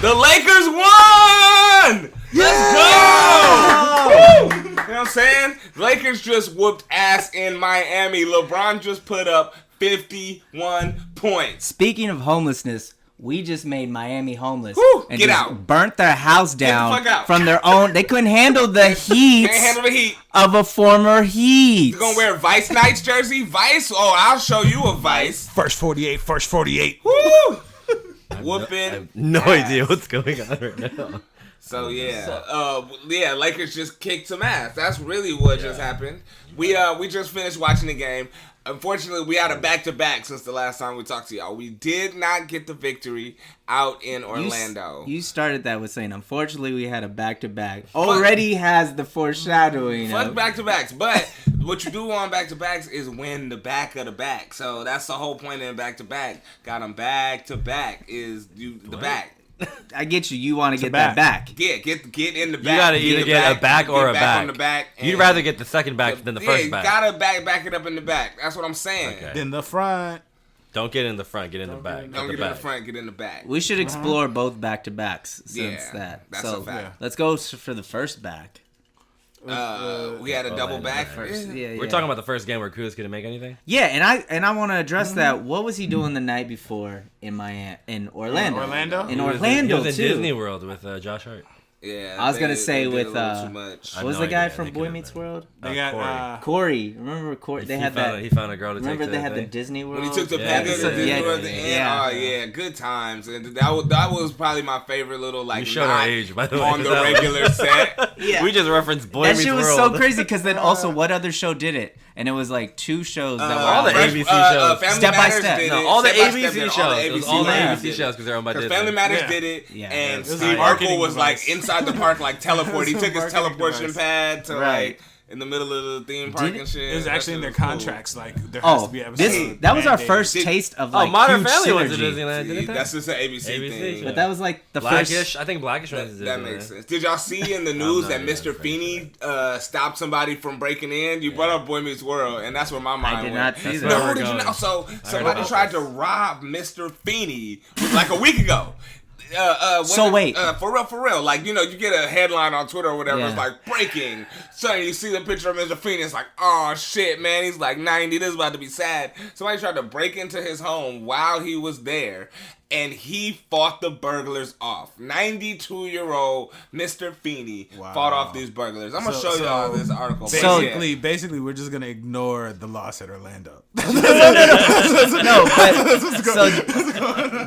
The Lakers won! Let's go! Woo! You know what I'm saying? Lakers just whooped ass in Miami. LeBron just put up 51 points. Speaking of homelessness, we just made Miami homeless. Woo, and get just out. Burnt their house down Get the fuck out. from their own. They couldn't handle the heat. Can't handle the heat. Of a former Heat. You gonna wear a Vice Knights jersey? Vice? Oh, I'll show you a Vice. First 48. Woo! Whooping. I have no idea what's going on right now. So yeah, Lakers just kicked some ass. That's really what just happened. We just finished watching the game. Unfortunately, we had a back-to-back since the last time we talked to y'all. We did not get the victory out in Orlando. You started that with saying, unfortunately, we had a back-to-back. Already has the foreshadowing. Fuck back-to-backs. But what you do on back-to-backs is win the back of the back. So that's the whole point in back-to-back. Got them back-to-back is the back. I get you. You want to get that back. Yeah, get in the back. You gotta either get a back or a back. On the back. You'd rather get the second back than the first back. You gotta back it up in the back. That's what I'm saying. Okay. In the front. Don't get in the front. Get in the back. Don't get in the front. Get in the back. We should explore both back-to-backs since that. That's so a fact. Let's go for the first back. We had a double back first. Yeah, We're talking about the first game where Kuz couldn't make anything. Yeah, and I want to address that. What was he doing the night before in Orlando? In Orlando He was in too. Disney World with Josh Hart. Yeah, I was gonna say with too much. what was the guy from Boy Meets World? They got Corey. Remember Corey? They had that. He found a girl to take. Remember to they had the thing? Disney World. When he took the panda to Disney World at the end. Yeah. Oh yeah, good times. And that was probably my favorite little We like showed our age, by the way. on the regular set. Yeah. We just referenced Boy That Meets shit was World. so crazy because then also what other show did it? And it was like two shows that were all the like- ABC shows. Family Step by Matters step. did No, it. all the Step by ABC Step did it. shows. It was all the Matters ABC did shows it. because they're owned by Because Disney. Family Matters Yeah. did it, Yeah. and It was Steve a Urkel marketing was like device. inside the park, like teleport. He It was a took his marketing teleportation device. pad to Right. like in the middle of the theme park and shit. It was That actually in shit their was cool. contracts. Like there has to be episodes. that was our mandated. first taste of like Modern huge Family synergy. went to Disneyland, didn't they? That's just an ABC ABC thing. show. But that was like the Blackish. first. I think Blackish went to Disneyland. That makes sense. Did y'all see in the news that not Mr. even Feeny stopped somebody from breaking in? You brought up Boy Meets World, and that's where my mind did went. not see That's that. where No, we're did you going. know? So heard somebody about tried this. to rob Mr. Feeny like a week ago. So wait. For real. Like, you know, you get a headline on Twitter or whatever. Yeah. It's like, breaking. So you see the picture of Mr. Feeny. It's like, oh, shit, man. He's like 90. This is about to be sad. Somebody tried to break into his home while he was there. And he fought the burglars off. 92-year-old Mr. Feeny fought off these burglars. I'm going to show y'all this article. Basically, we're just gonna ignore the loss at Orlando. No, but so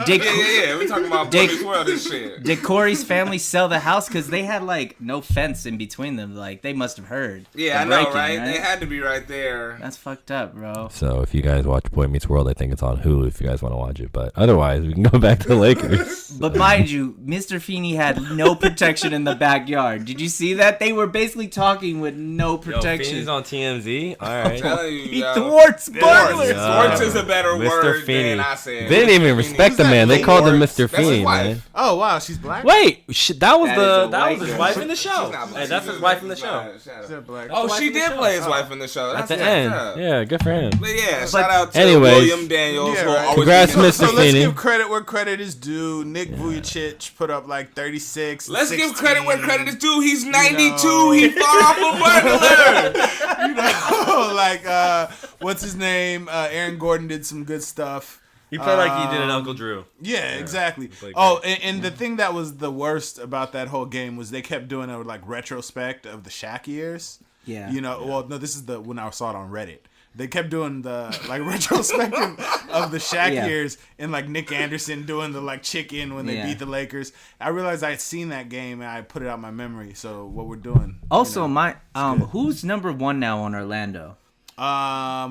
did Yeah. We're talking about Boy Meets World and shit. did Corey's family sell the house because they had like no fence in between them? Like they must have heard. Yeah, the I know, breaking, right? They had to be right there. That's fucked up, bro. So if you guys watch Boy Meets World, I think it's on Hulu if you guys want to watch it. But otherwise, we can go back to the Lakers. But mind you, Mr. Feeny had no protection in the backyard. Did you see that? They were basically talking with no protection. Feeney's on TMZ. All right. Telling you, He yo. thwarts burglars. Thwarts is a better Mr. word Feeny. than I said. They didn't even respect the man. They called him Mr. That's his Feeny, wife. man. Oh wow, she's black. Wait, that was That is a his white wife girl. in the She's show. not black. Hey, that's She's his wife in the not- show. shut She's up. black. Oh, she in the did show. play his wife in the show. At That's the fucked end. up. Yeah, good for him. But yeah, shout out to anyways. William Daniels. Yeah, who will right. always Congrats, be- Mr. So let's Feeny. give credit where credit is due. Nick Vujicic put up like 36. Let's 16. give credit where credit is due. He's 92. He fought off a burglar. You know, like what's his name? Aaron Gordon did some good stuff. He played like he did an Uncle Drew. Yeah, exactly. played Oh, great. and the thing that was the worst about that whole game was they kept doing a like retrospect of the Shaq years. Yeah. You know, well, no, this is the when I saw it on Reddit. They kept doing the like retrospective of the Shaq Yeah. years and like Nick Anderson doing the like chicken when they Yeah. beat the Lakers. I realized I had seen that game and I put it out of my memory. So what we're doing. Also, you know, who's number one now on Orlando?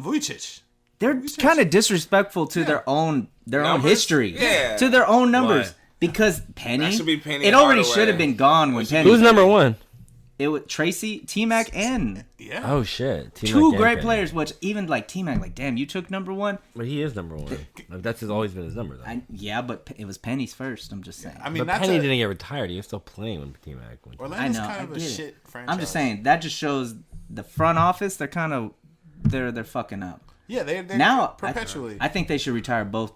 Vujicic. They're kind of disrespectful to their own Numbers? history, Yeah. to their own numbers. Why? Because Penny, That should be Penny it already Hardaway. should have been gone when Penny. Who's number one? It was Tracy, T-Mac, and Yeah. Oh shit! two great players. Which even like T-Mac, like damn, you took number one. But he is number one. Like, that's always been his number though. Yeah, but it was Penny's first. I'm just saying. I mean, But that's Penny didn't get retired. He was still playing when T-Mac went. Orlando's I know, kind I of a get it. shit franchise. I'm just saying that just shows the front office. They're kind of they're fucking up. Yeah, they're Now perpetually. I think they should retire both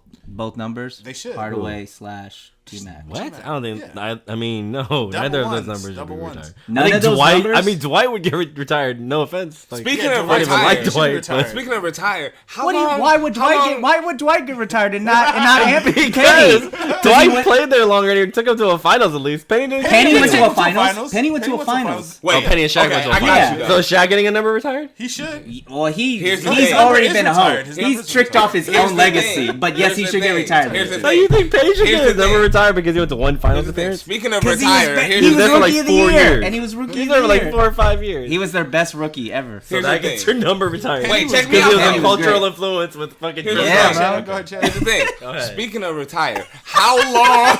numbers. They should. Hardaway slash T-Mac. What? I don't think. Yeah. I mean, no. Neither of those numbers should be retired. None I think of those Dwight. numbers? I mean, Dwight would get retired. No offense. Like, Speaking Yeah, of Dwight even like retired, Dwight, retired. but- speaking of retired, how What do you, long? why would how Dwight long- get? Why would Dwight get retired and not Anthony? Because Penny Dwight played there longer and he took him to a finals at least. Penny didn't. Penny went to a went to finals. finals. Penny went to Penny a went to finals. Wait, Oh, Penny and Shaq okay, went to a I got finals. you. So though. is Shaq getting a number retired? He should. Well, Here's the he's thing. already His been a retired. hoe. His He's number's tricked retired. off his Here's own the legacy. thing. But yes, Here's he the should get thing. retired. Here's the So you think Page should Here's get his the number thing. retired because he went to one finals Here's the thing. appearance? Speaking of Because retired, he here's was the there for rookie like of the 4 year, years. and he was rookie He's of there the for like year. 4 or 5 years. He was their best rookie ever. So Here's that the gets thing. your number retired. Wait, check me Because out. he was Penny a was cultural great. influence with fucking. Here's the Yeah, thing. bro. Go ahead, Chad. Here's the thing. ahead. Speaking of retire, how long?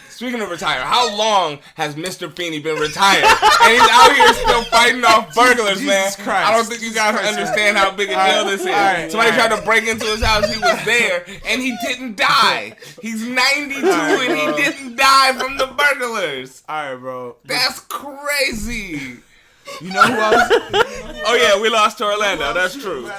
Speaking of retire, how long has Mr. Feeny been retired? And he's out here still fighting off burglars, man. Jesus Christ. I don't think you guys Jesus Christ, understand how big a deal this is. Alright, Somebody alright. tried to break into his house. He was there, and he didn't die. He's 92, and he didn't die from the burglars. All right, bro. That's crazy. You know who else? Oh, yeah, we lost to Orlando. That's true.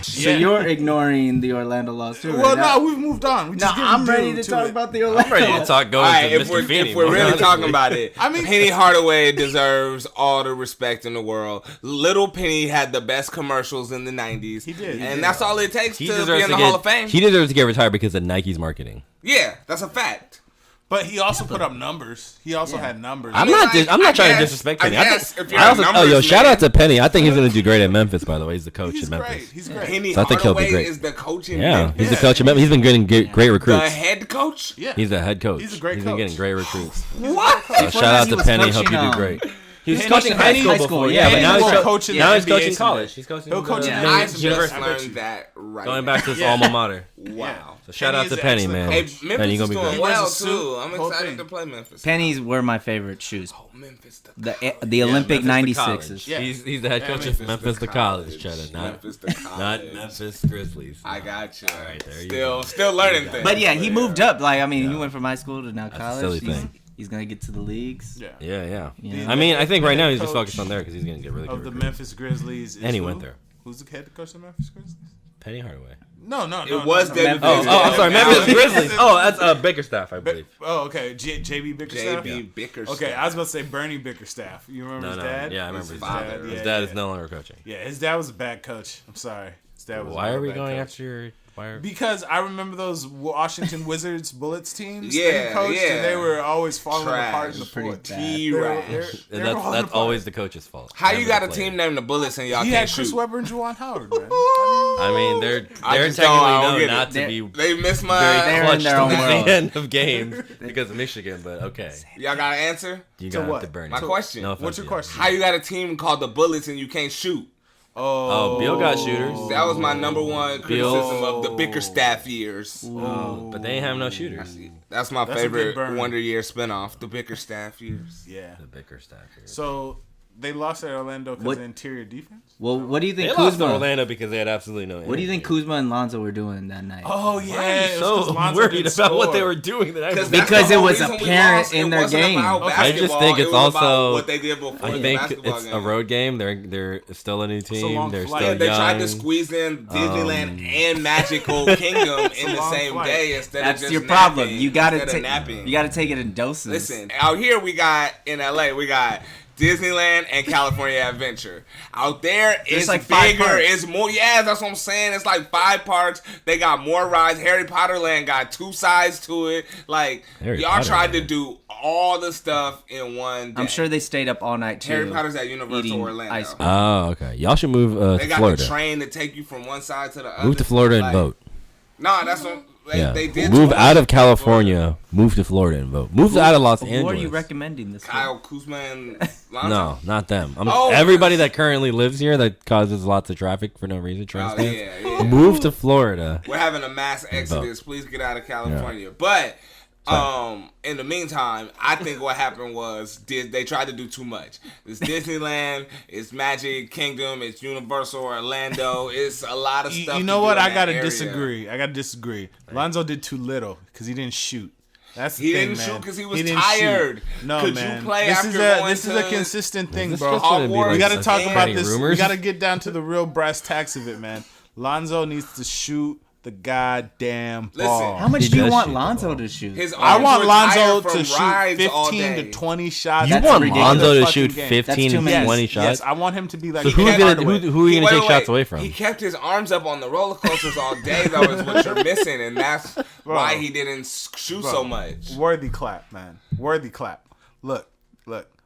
So you're ignoring the Orlando loss too. Well, right? no, we've moved on. We No, just I'm giving ready due to talk it. about the Orlando. Ready to talk going All right, to if Mr. we're, Feeny. if we're more really honestly. talking about it, I mean- Penny Hardaway deserves all the respect in the world. Little Penny had the best commercials in the 90s. He did. And that's all it takes He to be deserves in to the Hall of get. Fame. He deserves to get retired because of Nike's marketing. Yeah, that's a fact. But he also put up numbers. He also had numbers. I'm mean, not. like, I'm not I trying to guess- disrespect I Penny. guess think, if you're I a also, numbers yo, shout man- out to Penny. I think he's gonna do great at Memphis. By the way, he's the coach He's in Memphis. great. He's great. Penny So I think he'll be Hardaway great. is the coach in Yeah, Memphis. he's the coach of Memphis. He's been getting great The recruits. head coach? Yeah. He's the head coach. He's a great He's been coach. getting great recruits. What? So shout out he to was Penny. Hope coaching, you do great. He was Penny- coaching high Penny- school high school, before, yeah, but Penny now will he's coach in now the he's coaching NBA college. someday. He's coaching. He'll coach in Yeah. the I NBA. just University. learned that right Going now. back to his Yeah. alma mater. Wow. So shout Penny out is to an Penny, excellent man. Hey, coach. Memphis Penny, you is gonna be doing great. well, Wears a suit, too. I'm whole excited thing. to play Memphis. Pennies were my favorite shoes. Oh, Memphis. The Olympic Memphis to 96s. college. Yeah. He's the head Yeah, coach of Memphis Memphis to to college, college. Cheddar. Memphis to Not college. Memphis Grizzlies. I got you. All right, there you go. Still learning things. But yeah, he moved up. Like I mean, he went from high school to now a college. silly He's- thing. He's gonna get to the leagues. Yeah. Yeah. Yeah. I mean, I think right now he's Coach just focused on there because he's gonna get really good. Of the recruits. Memphis Grizzlies. Is And he who? went there. Who's the head coach of the Memphis Grizzlies? Penny Hardaway. No. It was David Memphis. Oh, I'm sorry, Now Memphis it's- Grizzlies. Oh, that's Bickerstaff, I believe. Oh, okay. JB Bickerstaff. JB Bickerstaff. Okay, I was about to say Bernie Bickerstaff. You remember No, his no, dad? yeah, I remember his father. His Yeah, dad yeah. is no longer coaching. Yeah, his dad was a bad coach. I'm sorry. His dad was. Why a are we bad going coach. after your? Why are, Because I remember those Washington Wizards Bullets teams that Yeah, he coached, yeah. and they were always falling apart in the Trash. fourth. T They were- Rash. they were that's falling that's apart. always the coach's fault. How never you got the a player. team named the Bullets and y'all He can't had Chris shoot? Webber and Juwan Howard, man. I mean, they're I they're just don't- I don't technically get known not it. to be They missed very my. They're in clutch their own towards world. the end of games because of Michigan. But okay, Y'all got an answer? you To got what? to burn My it. question. No What's offense, your yeah. question? How you got a team called the Bullets and you can't shoot? Oh, Bill got shooters. That was my number one criticism of the Bickerstaff years. But they ain't have no shooters. That's my That's a good favorite burn. Wonder Year spinoff, the Bickerstaff years. Yeah. The Bickerstaff. Here. So they lost at Orlando because What- of interior defense. Well, what do you They think lost to Kuzma? Orlando because they had absolutely no. What do you think energy. Kuzma and Lanza were doing that night? Oh Why yeah, are you it was 'cause so Lonzo worried didn't about what score. they were doing? That Because Because it was apparent apparent in their game. I just think it's also- what they did before I the think basketball it's game. a road game. They're still a new a team. long They're flight. still Yeah, they young. tried to squeeze in Disneyland and Magical Kingdom in the long same flight. day instead That's of just your problem. napping, You gotta instead of take. napping. You gotta take it in doses. Listen, out here we got in LA, we got Disneyland and California Adventure. Out there, it's like 5 bigger, parks. it's more. Yeah, that's what I'm saying. It's like 5 parks. They got more rides. Harry Potter Land got 2 sides to it. Like Harry y'all Potter tried to Land. do all the stuff in one day. I'm sure they stayed up all night too. Harry Potter's at Universal eating Orlando. ice cream. Oh, okay. Y'all should move They to got Florida. the train to take you from one side to the other. Move to Florida and Like, vote. Nah, that's what Yeah. they did. Move to out of us. California. Move to Florida and vote. Move out of Los Who Angeles. are you recommending this? Kyle Kuzma and Lanza. No, not them. Oh, everybody that currently lives here that causes lots of traffic for no reason. Oh, Transplants. yeah. Move to Florida. We're having a mass exodus. Please get out of California. But in the meantime, I think what happened was they tried to do too much. It's Disneyland, it's Magic Kingdom, it's Universal Orlando. It's a lot of stuff. You to know do what? in I that gotta area. disagree. Lonzo did too little because he didn't shoot. That's the He thing, didn't man. shoot because he was didn't tired. shoot. No, Could man. you play this after is a going this is to a consistent thing, This bro. just gonna be Hogwarts? We got to Like, talk about any this. rumors? We got to get down to the real brass tacks of it, man. Lonzo needs to shoot the goddamn Listen, ball. How much He do you does want shoot the Lonzo ball. to shoot? His I arms want were Lonzo tired to from shoot rides all 15 day. to 20 shots. You That's want ridiculous. Lonzo to Fucking shoot game. 15 That's too to many. 20 Yes, shots? I want him to be like. So who are Kevin you Hardaway. gonna you gonna take shots away from? He kept his arms up on the roller coasters all day, though, is what you're missing, and that's why he didn't shoot so much. Worthy clap, man. Worthy clap. Look.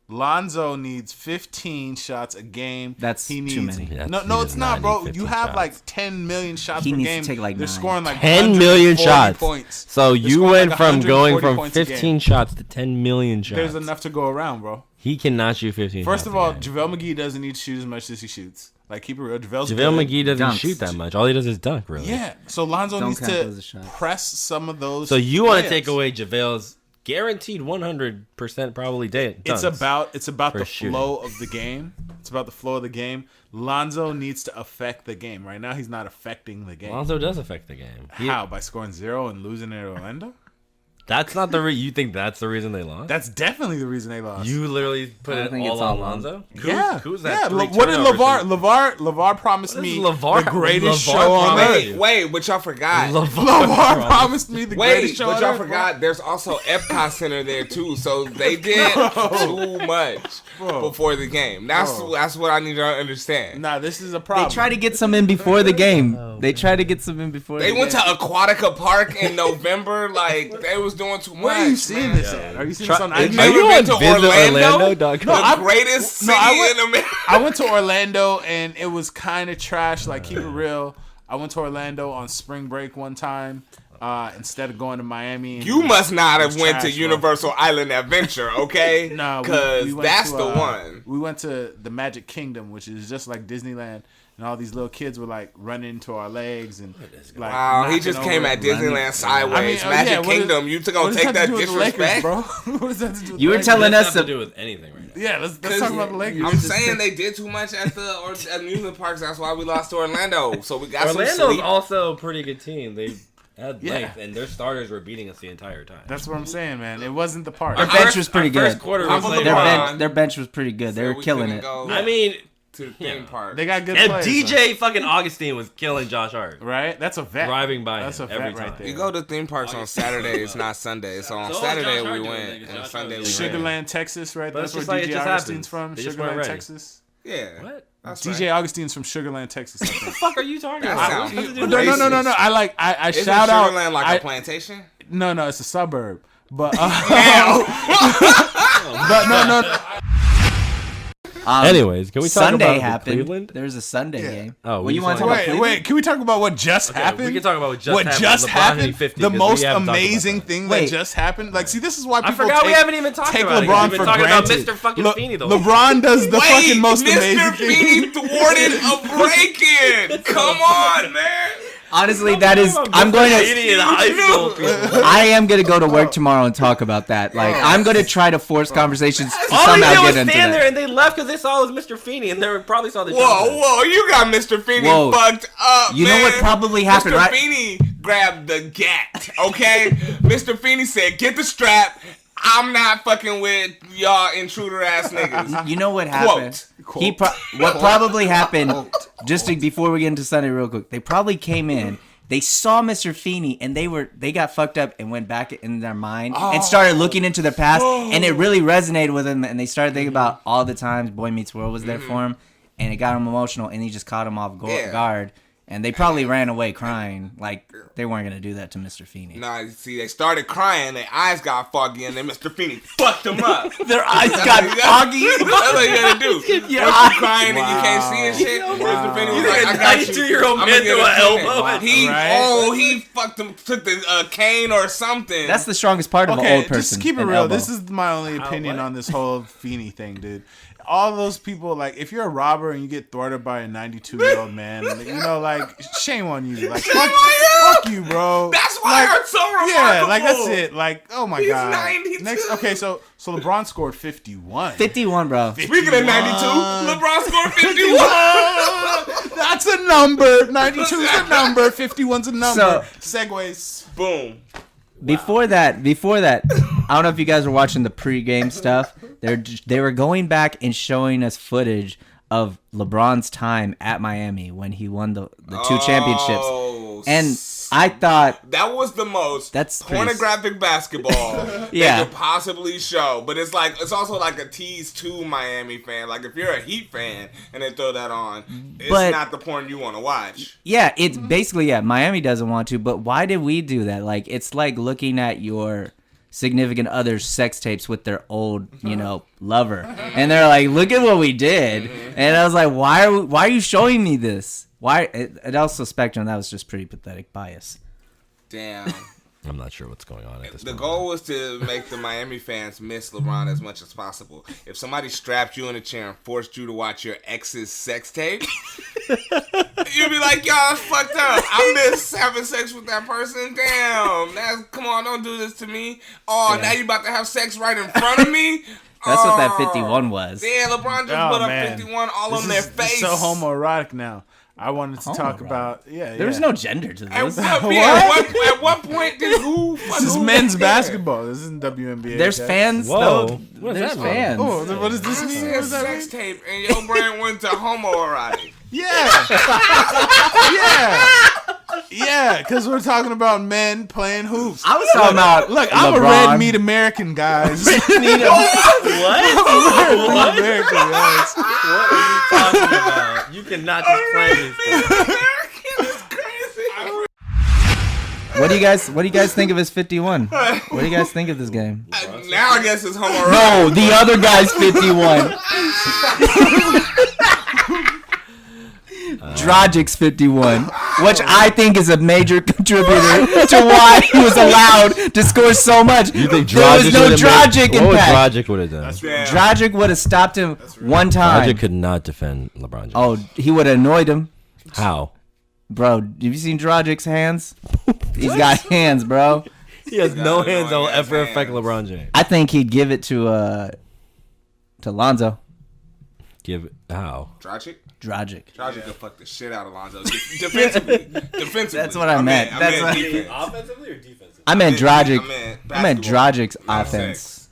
Lonzo needs 15 shots a game. That's he needs, too many. Yeah, No, he it's does not, not bro. need 15 You have shots. like 10 million shots He per needs game. to take, like, They're 9. scoring like 10 million 140 shots. points. So They're you scoring went like from going 140 from points a game. 15 shots to 10 million shots. There's enough to go around, bro. He cannot shoot 15 First shots of a all, game. JaVale McGee doesn't need to shoot as much as he shoots. Like, keep it real. JaVale McGee doesn't Dunks. shoot that much. All he does is dunk, really. Yeah. So Lonzo Don't needs count those to as shots. press some of those. So you want to layups. take away JaVale's guaranteed 100% probably dunks. It's about for the shooting. flow of the game. It's about the flow of the game. Lonzo needs to affect the game. Right now, he's not affecting the game. Lonzo does affect the game. How? By scoring 0 and losing at Orlando? That's not you think that's the reason they lost? That's definitely the reason they lost. You literally put I it think all it's on all Lonzo? Yeah. Who's that? Yeah. three What did turnovers LeVar promised What is me LeVar- the greatest LeVar show on promised- earth. Wait, but y'all forgot. LeVar promised me the greatest Wait, show but on y'all earth. forgot there's also Ep5 Center there too, so they did too much before the game. That's what I need y'all to understand. Nah, this is a They problem. try to get some in before the game. They try to get some in before They the went game. to Aquatica Park in November, like they was doing too much. Where are you seeing man. this at? Are you seeing this on Are IG? you never you been on to Orlando? visitorlando.com? The greatest city in America. I went to Orlando and it was kind of trash. Like, keep it real. I went to Orlando on spring break one time instead of going to Miami. And You must not have It's went to trash, bro. Universal Island Adventure, okay? No, because we went that's to, the one. We went to the Magic Kingdom, which is just like Disneyland, and all these little kids were like running into our legs and like. Wow, he knocking just over came it. at Disneyland sideways. Magic what is- Kingdom, you what gonna does take that that to do with the Lakers, disrespect? bro? What does that to do with You the were Lakers? telling It us has to to. do with anything right now. Yeah, let's talk about the Lakers. I'm saying they did too much at the amusement parks. That's why we lost to Orlando. So we got some Orlando's sleep. also a pretty good team. They had Yeah. length, and their starters were beating us the entire time. That's what I'm saying, man. It wasn't the part. Their bench was pretty First good. quarter I'm was a like, LeBron. Their bench was pretty good. They So were we killing couldn't it. go I mean, to the theme park. They got good and players. DJ fucking Augustine was killing Josh Hart. right? That's a vet. Driving by That's a him vet every right time. there. You go to theme parks on Saturdays, not Sundays. So on So Saturday Josh Hart we doing went, that, 'cause and Josh Sunday we Hart went. Sugarland, Texas, right? But That's it's where just like, it DJ just Augustine's happens. from. They just weren't Sugarland, ready. Texas. Yeah, What? that's DJ right. Augustine's from Sugarland, Texas. I think. The fuck are you talking That about? sounds What does it do racist. with No. Racist. I Isn't shout out. Sugarland like I- a plantation? No, it's a suburb. But Damn. but no. Anyways, can we talk Sunday about happened. Cleveland? There was a Sunday game. Oh, Well, we you want to just talk about Wait. Cleveland? Can we talk about what just Okay, happened? we can talk about what just what happened. just LeBron happened. hitting 50, The 'cause we most haven't talked about amazing that. thing Wait. that just happened. Like, see, this is why I people forgot we take, haven't even talked take about it. LeBron We've been for talking about granted. Mr. fucking Feeny the whole LeBron does the fucking most Mr. amazing Feeny thing. thwarted a break-in. Come on, man. Honestly, that is. I'm going Feeny in to. high school. people. I am going to go to work tomorrow and talk about that. Like, I'm going to try to force conversations to All they somehow did was get into stand there that. and they left because they saw it was Mr. Feeny and they probably saw the Whoa, you got Mr. Feeny Whoa. fucked up, You know man. what probably happened, Mr. right? Feeny grabbed the gat, okay? Mr. Feeny said, get the strap. I'm not fucking with y'all intruder-ass niggas. You know what happened? Quote. What probably happened, before we get into Sunday real quick, they probably came in, they saw Mr. Feeny, and they got fucked up and went back in their mind and started looking into their past, and it really resonated with them, and they started thinking about all the times Boy Meets World was there for him, and it got him emotional, and he just caught him off guard. And they probably ran away crying, like they weren't gonna do that to Mr. Feeny. Nah, you see, they started crying, their eyes got foggy, and then Mr. Feeny fucked them up. Their eyes got foggy. That's what you gotta do. Once you crying and you can't see and shit, Mr. Feeny was like, I got you. 92-year-old I'ma man get threw a an tenant. elbow. He, Right. he fucked him, took the cane or something. That's the strongest part of an Okay, old person. just keep it an real. elbow. This is my only opinion what? on this whole Feeny thing, dude. All those people, like, if you're a robber and you get thwarted by a 92-year-old man, you know, like, shame on you. Like, fuck you, bro. That's why like, it's so remarkable. Yeah, like, that's it. Like, oh my He's god. 92. Okay, so LeBron scored 51. 51, bro. Speaking of 92, LeBron scored 51. That's a number. 92 is a number. 51's a number. So- Segways. Boom. Before that, I don't know if you guys were watching the pregame stuff. They were going back and showing us footage of LeBron's time at Miami when he won the two championships. most. And I thought that was the most that's pornographic basketball yeah. they could possibly show. But it's also like a tease to Miami fan. Like if you're a Heat fan and they throw that on, it's not the porn you want to watch. Yeah, it's basically Miami doesn't want to, but why did we do that? Like it's like looking at your significant other's sex tapes with their old, lover. And they're like, look at what we did. And I was like, why are you showing me this? Why? It also Spectrum, that was just pretty pathetic bias. Damn. I'm not sure what's going on at this The point. goal was to make the Miami fans miss LeBron as much as possible. If somebody strapped you in a chair and forced you to watch your ex's sex tape, you'd be like, y'all, it's fucked up. I miss having sex with that person. Damn. Come on, don't do this to me. Oh, now you about to have sex right in front of me? That's what that 51 was. Yeah, LeBron just put up 51 all on their face. It's so homoerotic now. I wanted to talk about There's no gender to this. At what point did This is men's basketball. This isn't WNBA. There's fans. Whoa. Though. What does There's that mean? fans. Oh, what does this mean? See What a does that sex mean? tape and your brain went to homoerotic. Yeah. Yeah, because we're talking about men playing hoops. I was talking about Look, I'm a LeBron. red meat American, guys. What? American, guys. What are you talking about? You cannot just play this. American is crazy. What do you guys think of his 51? What do you guys think of this game? Now I guess it's homoerotic. No, the other guy's 51. Dragic's 51, which I think is a major contributor to why he was allowed to score so much. You think there was no Dragic Dragic What would impact. Dragic would have done? Dragic would have stopped him one time. Dragic could not defend LeBron James. Oh, he would have annoyed him. How? Bro, have you seen Dragic's hands? He's got hands, bro. He has no got hands that will annoying ever hands. affect LeBron James. I think he'd give it to Lanza. Give it how? Dragic could fuck the shit out of Lonzo. Defensively. That's what I meant. That's what- defense. Offensively or defensively? I meant Dragic. I I meant Dragic's offense.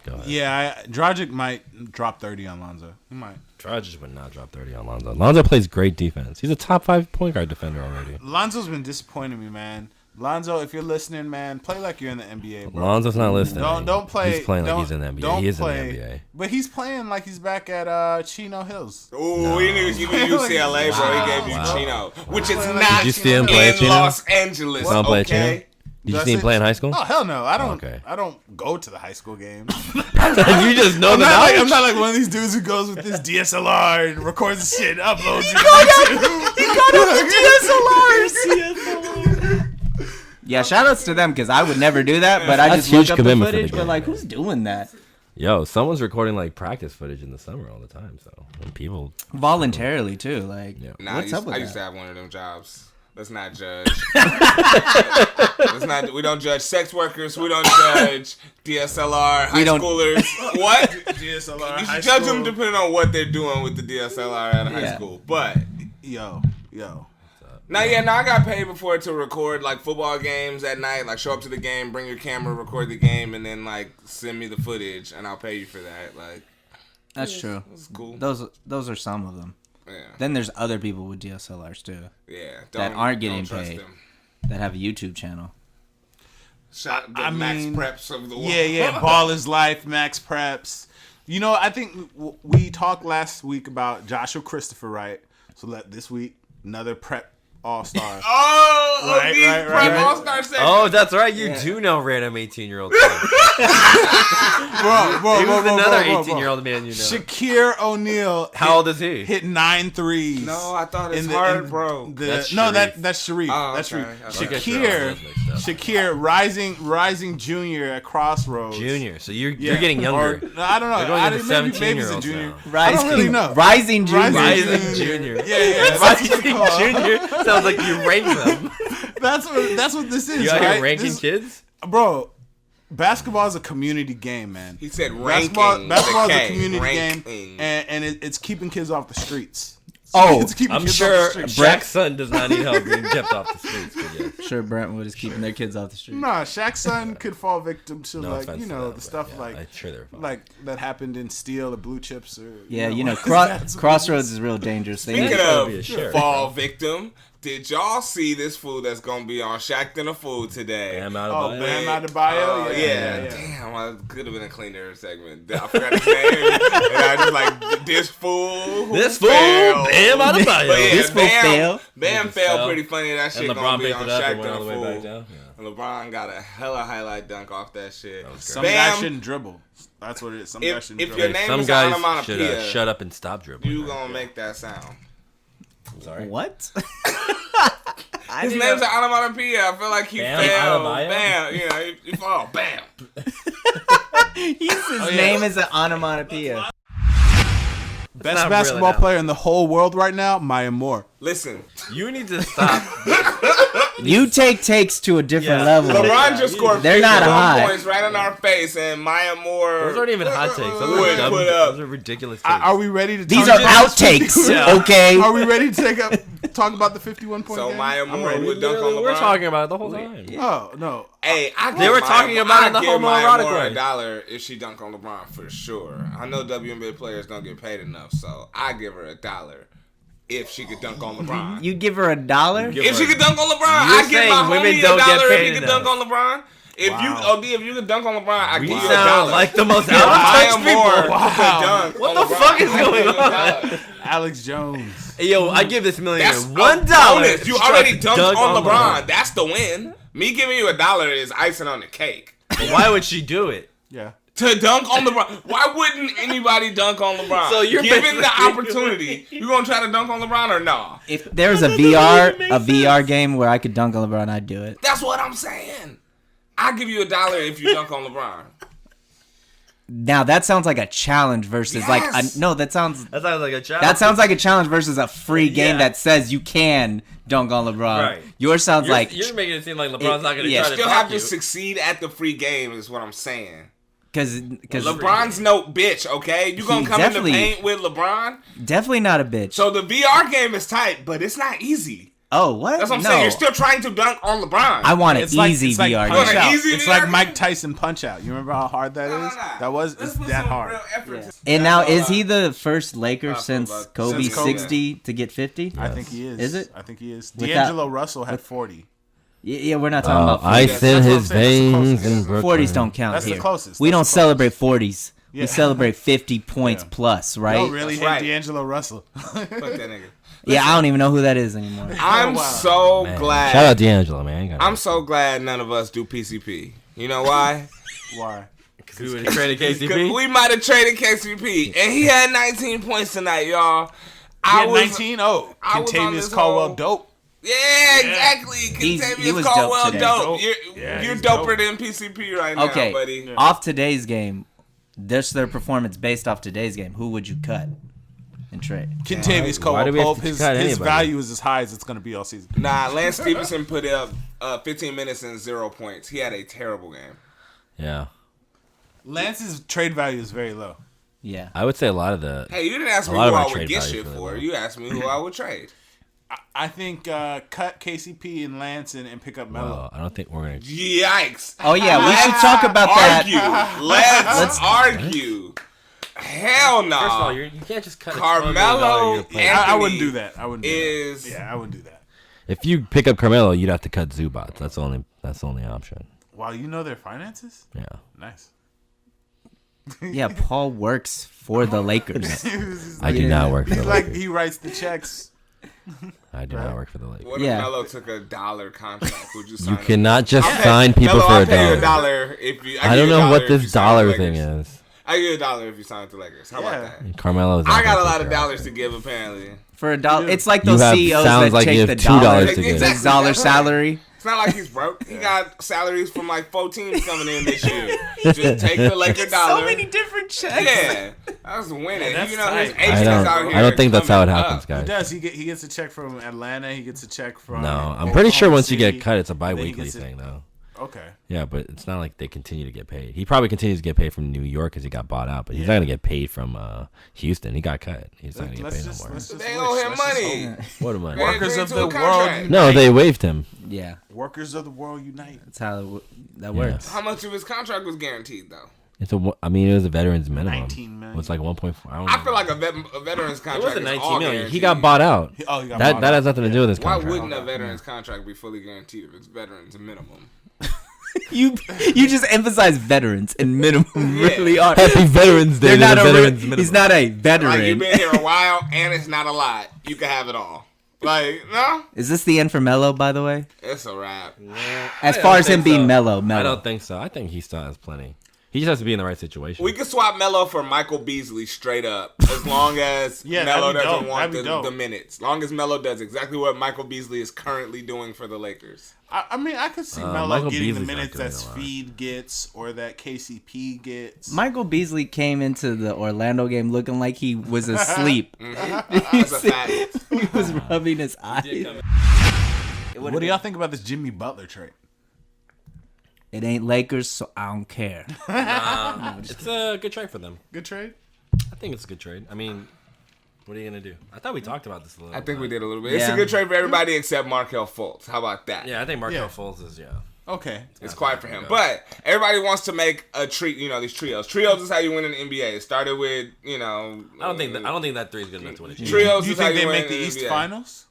Go ahead. Yeah, Dragic might drop 30 on Lanza. He might. Dragic would not drop 30 on Lonzo. Lonzo plays great defense. He's a top 5 point guard defender already. Lonzo's been disappointing me, man. Lonzo, if you're listening, man, play like you're in the NBA, bro. Lonzo's not listening. Don't play. He's playing like he's in the NBA. He is in the NBA. But he's playing like he's back at Chino Hills. Ooh, he knew UCLA, bro. He gave you Chino, which is Playing not like Did you see him play at in Chino? Los Angeles. You saw him play at Chino? Okay. Did you see him play in high school? Oh hell no! I don't. Okay. I don't go to the high school games. You just know I'm the not, knowledge. I'm not like one of these dudes who goes with this DSLR and records the shit, uploads it. He got DSLRs. Yeah, shout outs to them because I would never do that, but I That's just huge look up the commitment for the footage. But game, like, man. who's doing that Yo, someone's recording like practice footage in the summer all the time. So when people, voluntarily too? Like, Yeah. Nah, what's up with I used to that? have one of them jobs. Let's not judge. We don't judge sex workers. We don't judge DSLR high don't- schoolers. What? DSLR. You high should judge school. them depending on what they're doing with the DSLR at high Yeah. school. But Yo. I got paid before to record like football games at night. Like show up to the game, bring your camera, record the game, and then like send me the footage, and I'll pay you for that. Like That's true. it's cool. Those are some of them. Yeah, Then there's other people with DSLRs too yeah. that aren't getting don't trust paid. them. that have a YouTube channel. Shot the I Max mean, Preps of the world. Yeah. Ball is life. Max Preps. You know, I think we talked last week about Joshua Christopher, right? So this week another prep all-star. Oh, Right, these right, Prep right. All-Star section. oh, that's right. You do know random 18-year-old. Bro, He was another 18-year-old man you know. Shaquille O'Neal. How old is he? Hit 9 threes. No, I thought it's hard, bro. That's That's Sharif. Oh, That's okay. Sharif. Okay. Shakir, rising junior at Crossroads. Junior. So you're Yeah. getting younger. Or, I don't know. You're going into Maybe he's a 17-year-olds junior. now. I don't really know. Rising Junior. Rising Junior. Yeah. Rising Junior sounds like you rank them. That's what this is. You out right? here ranking This- kids? Bro, basketball is a community game, man. He said ranking. Basketball is the a community ranking. game, and it's keeping kids off the streets. Oh, It's keeping I'm kids sure off the streets. Shaq's son does not need help being kept off the streets. But yeah. Sure, Brentwood is keeping their kids off the street. Nah, Shaq's son could fall victim to No offense to the them, but stuff yeah, I'm sure they're fine. like that happened in Steel or Blue Chips or Yeah, that's- Crossroads is real dangerous. They Speaking need- be a of sheriff, fall bro. victim, Did y'all see this fool that's gonna be on Shaq Than a Fool today? Bam Bam Adebayo. Yeah. Damn, I could have been a cleaner segment. I forgot his name, and I just like this fool. Bam Adebayo. But yeah, This fool failed. Bam fell pretty funny. That shit And gonna LeBron be picked on it up Shaq and went Than all a the way back Fool. down. Yeah. And LeBron got a hella highlight dunk off that shit. Some Bam, guy shouldn't dribble. That's what it is. Some guy shouldn't if dribble. your name Some is guys onomatopoeia, should shut up and stop dribbling. you gonna make that sound. I'm sorry. What? His name's an onomatopoeia. I feel like he Bam fell. Adebayo? Bam. You know, he fall. Bam. His name is an onomatopoeia. Best not basketball really player in the whole world right now, Maya Moore. Listen, You need to stop. You take takes to a different Yeah. level. LeBron just scored They're not 51 high. points right in our face, and Maya Moore. Those aren't even hot takes. Those would are dumb. put up. Those are ridiculous takes. Are we ready to? These talk are about- outtakes, Yeah. okay? Are we ready to talk about the 51-point So game? Maya Moore ready. would dunk on LeBron. We're talking about it the whole time. Oh no! Hey, They were talking about it in the give Maya homoerotic Moore way. $1 if she dunk on LeBron for sure. I know WNBA players don't get paid enough, so I give her $1 if she could dunk on LeBron. You give her $1? If she could dunk on LeBron, You're I give saying my women homie don't get $1 if paid he could enough. dunk on LeBron. If Wow. you, OD, if you could dunk on LeBron, I We give you sound $1. like the most Maya out of touch Moore people. could dunk What on the LeBron, fuck is I give going you on? $1. Alex Jones. Yo, I give this millionaire That's $1. bonus. You already Dunk dunked on LeBron. That's the win. Me giving you $1 is icing on the cake. But why would she do it? Yeah. To dunk on LeBron. Why wouldn't anybody dunk on LeBron? So you're given the basically- opportunity, you gonna try to dunk on LeBron or no? If there's a VR game where I could dunk on LeBron, I'd do it. That's what I'm saying. I'll give you $1 if you dunk on LeBron. Now that sounds like a challenge versus Yes. no. That sounds That sounds like a child. like a challenge versus a free game Yeah. that says you can dunk on LeBron. Right. Yours sounds You're, like you're making it seem like LeBron's not going to yeah. try to Still stop have to you. succeed at the free game is what I'm saying. because LeBron's no bitch, okay? You gonna He come in the definitely- paint with LeBron? definitely not a bitch. So the VR game is tight, but it's not easy. Oh, what? That's what I'm no. saying. You're still trying to dunk on LeBron. I want an It's like easy it's like VR punch game. out. Easy It's VR like Mike game? Tyson punch out. You remember how hard that is? That was Let's it's put that some hard. real effort to- And now, is That's he all the first Laker I feel since about- Kobe since Kobe. 60 to get 50? I think he is. Is it? I think he is. With D'Angelo Russell had 40. Yeah, we're not talking about 40s. Ice in That's what his I'm saying. That's the veins closest. in Brooklyn. 40s don't count That's the here. closest. We That's don't the celebrate 40s. Yeah. We celebrate 50 points Yeah. plus, right? Don't really That's hate right. D'Angelo Russell. Fuck that nigga. Yeah, I don't even know who that is anymore. I'm wow. so Man. glad. Shout out D'Angelo, man. I ain't got I'm so glad none of us do PCP. You know why? Why? we would have traded 'Cause KCP. we might have traded KCP, and he had 19 points tonight, y'all. He had 19. Oh, I was on Contavious this Caldwell whole- dope. Yeah, exactly. he Contavious was Caldwell dope today. dope. Yeah, You're he's doper dope. than PCP right now, Okay, buddy. off today's game, this their performance based off today's game. Who would you cut and trade? Contavious Why do we have Caldwell to Pope. His cut anybody? value is as high as it's going to be all season. Nah, Lance Stevenson put up 15 minutes and 0 points. He had a terrible game. Yeah. Lance's trade value is very low. Yeah. I would say a lot of the. Hey, you didn't ask me A lot who of our I would trade get value shit for for. that. You asked me who I would trade. I think cut KCP and Lance and pick up Melo. Well, I don't think we're going to. Yikes. Oh yeah, we should talk about Argue. that. Let's argue. Hell no. First of all, you can't just cut Carmelo a $12 million I Anthony wouldn't do that. I wouldn't do is- that. Yeah, I wouldn't do that. If you pick up Carmelo, you'd have to cut Zubats. That's the only option. Wow, you know their finances? Yeah. Nice. Yeah, Paul works for the Lakers. I do not work for He's the like Lakers. he writes the checks. I do not work for the Lakers. What Yeah. if Melo took $1 contract? Would you sign You him? cannot just I'll pay- sign people Melo, for I'll a pay you dollar. if you. I don't know what this dollar thing is. is. I give you $1 if you sign with the Lakers. How Yeah. about that? Carmelo's. I got a lot of dollars to give, apparently. For $1, it's like You those have- CEOs sounds that like you take have the $2 dollar, to give. the dollar salary. It's not like he's broke. He got salaries from like 4 teams coming in this year. Just take the Laker dollar. So many different checks. Yeah, that's winning. that's you know, his tight. agents out I here. don't think that's how it coming happens, up. He guys. does. He gets a check from Atlanta. He gets a check from. No, I'm pretty sure Oklahoma once you City. get cut, it's a Then he bi-weekly gets it- thing, though. Okay. Yeah, but it's not like they continue to get paid. He probably continues to get paid from New York because he got bought out, but he's not going to get paid from Houston. He got cut. He's not going to get paid no more. They owe him money. What am I? They Workers agreed of to the a world contract. No, they waived him. Yeah, Workers of the world unite. that's how that works. How much of his contract was guaranteed though? I mean, it was a veteran's minimum. 19 million. It was like 1.4. I feel like a veteran's it contract wasn't is 19 all million. guaranteed. He got bought out. He got that bought that out. has nothing to do with his Why contract. wouldn't a veteran's contract be fully guaranteed if it's veterans minimum? You just emphasize veterans and minimum really are. Happy Veterans Day. They're not to the veterans minimum. He's not a veteran. Like, you've been here a while and it's not a lot. You can have it all. Like, no? Is this the end for Melo, by the way? It's a wrap. As far as him being Melo. I don't think so. I think he still has plenty. He just has to be in the right situation. We could swap Melo for Michael Beasley straight up. As long as Melo doesn't want the minutes. As long as Melo does exactly what Michael Beasley is currently doing for the Lakers. I mean, I could see Melo Michael getting Beasley's the minutes not that doing a lot. Speed gets or that KCP gets. Michael Beasley came into the Orlando game looking like he was asleep. That's a fact. He was rubbing his eyes. What do y'all think about this Jimmy Butler trade? It ain't Lakers, so I don't care. It's a good trade for them. Good trade? I think it's a good trade. I mean, what are you going to do? I thought we talked about this a little I think we bit. did a little bit. It's a good trade for everybody except Markelle Fultz. How about that? Yeah, I think Markelle Fultz is, Okay. It's quiet for him. But everybody wants to make a treat, these trios. Trios is how you win in the NBA. It started with, I don't think that three is good enough to win a trios Do you is how think you they win make the in East NBA. Finals?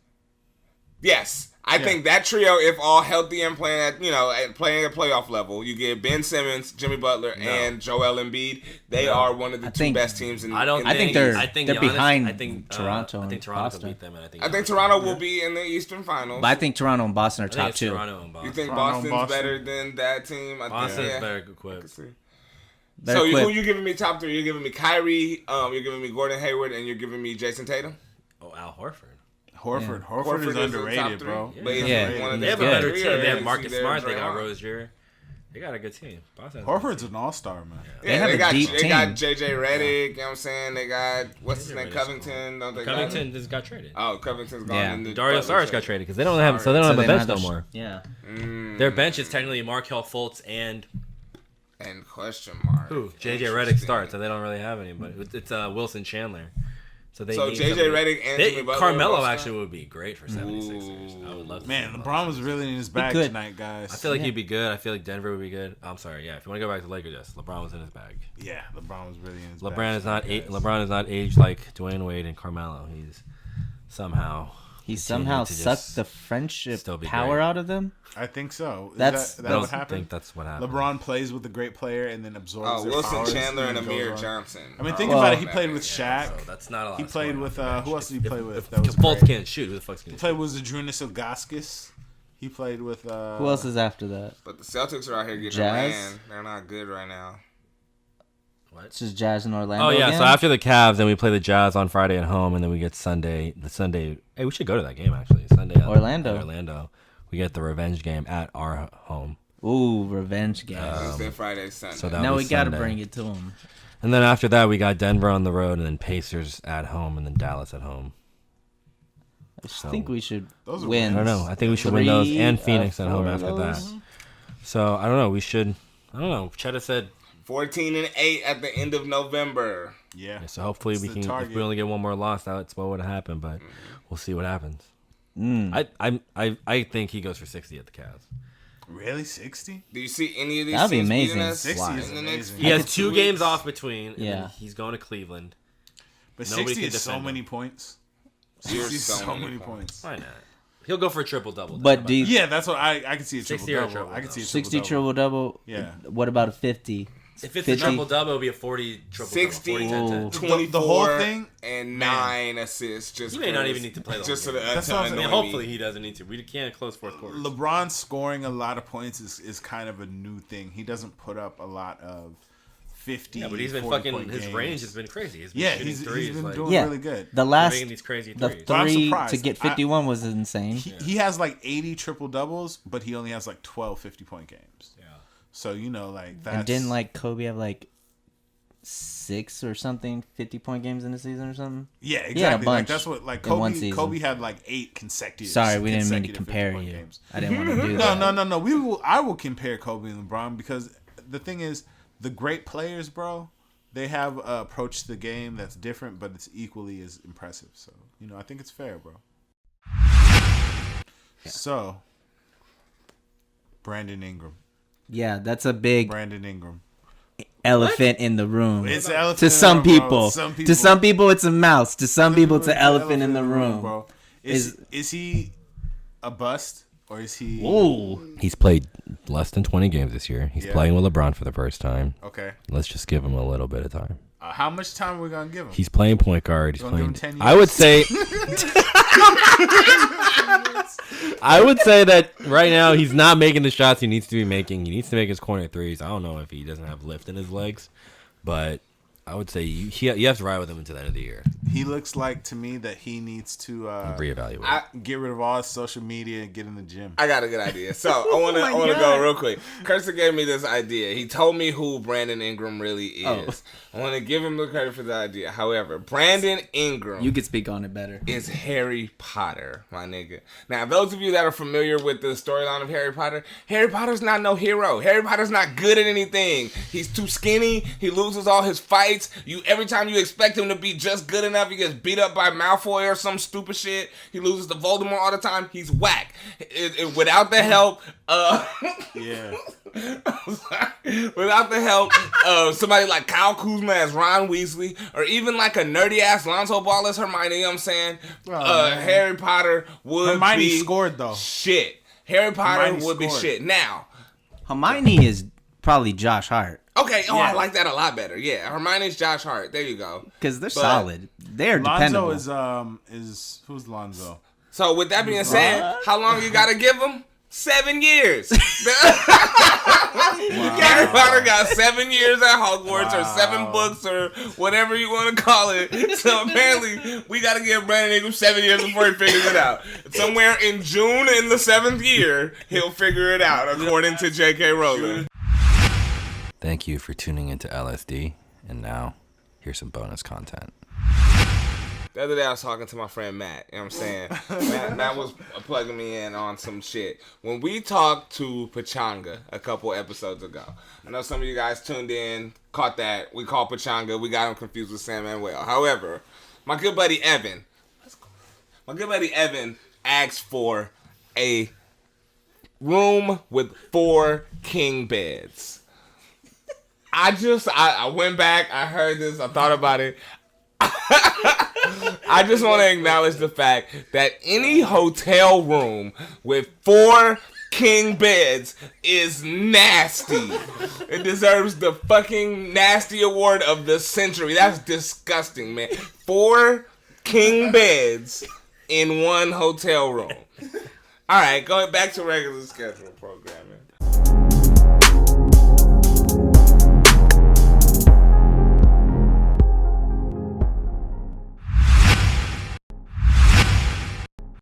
Yes. I think that trio, if all healthy and playing at playing at playoff level, you get Ben Simmons, Jimmy Butler, and Joel Embiid. They are one of the two best teams in the I think they're behind Toronto. I think Toronto Boston. can beat them, and I think Toronto will be in the Eastern Finals. But I think Toronto and Boston are top it's two. Toronto and Boston. You think Toronto, Boston's better than that team? Boston's better equipped. So Better who equipped. you giving me top three? You're giving me Kyrie, you're giving me Gordon Hayward, and you're giving me Jason Tatum? Oh, Al Horford. Horford is underrated, bro. But he's one of They the have a better three, team. or They have is Marcus he there, Smart. They got Draymond? Rozier. They got a good team. Boston. Horford's an all-star, man. Yeah, have they a got deep they got team. JJ Redick, you know what I'm saying? They got what's his name, Redick's Covington, don't they? Covington just got traded. Oh, Covington's gone. Yeah. And the Dario Butler Saric got trade. traded because they don't have a bench no more. Yeah. Their bench is technically Markelle Fultz and And question mark. who? JJ Redick starts, and they don't really have anybody. It's Wilson Chandler. So need JJ somebody. Redick and Jimmy Butler. Carmelo both actually would be great for 76ers. I would love to. Man, see him. LeBron was really in his bag could. tonight, guys. I feel like he'd be good. I feel like Denver would be good. I'm sorry. Yeah, if you want to go back to Lakers, yes, LeBron was in his bag. Yeah, LeBron was really in his bag. LeBron is not aged like Dwayne Wade and Carmelo. He's somehow He somehow to sucked just the friendship still be power great. out of them. I think so. That's- That I what don't happened? think that's what happened. LeBron plays with a great player and then absorbs Oh, their Wilson powers Chandler and then goes Amir on. Johnson. I mean, think Well, about it. He played with Shaq. So that's not a lot. He of played scoring with on the bench. who else did he play with? If That was Fultz great. can't shoot, who the fuck's gonna He played with Zadrunas Ilgauskas. He played with Who else is after that? But the Celtics are out here getting Jazz? ran. They're not good right now. It's just Jazz in Orlando. Oh yeah, again? so after the Cavs, then we play the Jazz on Friday at home, and then we get Sunday. Hey, we should go to that game actually. Sunday at Orlando. Orlando. We get the revenge game at our home. Ooh, revenge game. Thursday, Friday, Sunday. So that now was we got to Sunday. bring it to him. And then after that, we got Denver on the road, and then Pacers at home, and then Dallas at home. I think we should Those are win. I don't know. I think we should win those and Phoenix at home four after of that. those. So I don't know. We should. I don't know. Cheddar said. 14-8 at the end of November. Yeah. So hopefully It's we the can. If target. we only get one more loss, that's what would happen. But we'll see what happens. I think he goes for 60 at the Cavs. Really, 60? Do you see any of these That'd be teams beating amazing. us 60 is in the next amazing. He has few 2 weeks? games off between. And Yeah. then he's going to Cleveland. But Nobody 60 can is so defend many him. points. You're 60 is so so many many points. points. Why not? He'll go for a triple double. But do you, Yeah, that's what I can see a 60 or a triple double. triple I can see a 60 triple double. triple double? Yeah. What about a 50? if it's 50? a triple double, it'll be a 40 triple 60, double. 40 10 10. 24, The whole thing, and man. 9 assists. Just He may not 'cause- even need to play the just whole so game. that That's to what I'm I mean, annoy me. hopefully he doesn't need to. We can't close fourth quarter. LeBron scoring a lot of points is kind of a new thing. He doesn't put up a lot of 50. Yeah, but he's been 40 fucking. point His games. range has been crazy. He's been Yeah, shooting he's threes. been like, doing Yeah. really good. The last, making these crazy the threes. But I'm 3 surprised. to get 51 was insane. He has like 80 triple doubles, but he only has like 12 50-point games. Yeah. So like that's And didn't like Kobe have like 6 or something 50-point games in the season or something? yeah, had a exactly. Like bunch that's what like in one Kobe. season. Kobe had like 8 consecutive. Sorry, we didn't mean to consecutive compare 50-point you. games. I didn't want to do that. No. I will compare Kobe and LeBron because the thing is, the great players, bro, they have an approach to the game that's different, but it's equally as impressive. So I think it's fair, bro. So, Brandon Ingram. Yeah, that's a big. Brandon Ingram. elephant in the room. It's an elephant to in some the room, people. Some To some people, it's a mouse. To some people, it's an elephant in the room. bro. Is he a bust or is he? Ooh. He's played less than 20 games this year. He's playing with LeBron for the first time. Okay. Let's just give him a little bit of time. How much time are we gonna give him? He's playing point guard. He's Gonna playing. give him 10 I would years? say. I would say that right now he's not making the shots he needs to be making. He needs to make his corner threes. I don't know if he doesn't have lift in his legs, but I would say you have to ride with him until the end of the year. He looks like to me that he needs to Reevaluate. get rid of all his social media and get in the gym. I got a good idea. So I want to go real quick. Cursor gave me this idea. He told me who Brandon Ingram really is. I want to give him the credit for the idea. However, Brandon Ingram, You could speak on it better. is Harry Potter, my nigga. Now, those of you that are familiar with the storyline of Harry Potter's not no hero. Harry Potter's not good at anything. He's too skinny. He loses all his fights. Every time you expect him to be just good enough, he gets beat up by Malfoy or some stupid shit. He loses to Voldemort all the time. He's whack. Without the help, Yeah. without the help of somebody like Kyle Kuzma as Ron Weasley, or even like a nerdy ass Lonzo Ball as Hermione, you know what I'm saying? Harry Potter would Hermione be scored though. shit. Harry Potter Hermione would be scored. shit. Now, Hermione is probably Josh Hart. okay, I like that a lot better. Yeah, Hermione's Josh Hart. There you go. Because they're solid. They're Lonzo dependable. is who's Lonzo? So with that being said, how long you gotta give him? 7 years. Harry Potter got 7 years at Hogwarts, or 7 books, or whatever you want to call it. So apparently, we got to give Brandon Ingram 7 years before he figures it out. Somewhere in June in the 7th year, he'll figure it out, according to J.K. Rowling. Thank you for tuning into LSD, and now here's some bonus content. The other day I was talking to my friend Matt, you know what I'm saying? Matt was plugging me in on some shit. When we talked to Pachanga a couple episodes ago, I know some of you guys tuned in, caught that. We called Pachanga, we got him confused with Sam Manuel. However, my good buddy Evan asked for a room with 4 king beds. I went back, I heard this, I thought about it. I just want to acknowledge the fact that any hotel room with 4 king beds is nasty. It deserves the fucking nasty award of the century. That's disgusting, man. 4 king beds in one hotel room. All right, going back to regular schedule programming.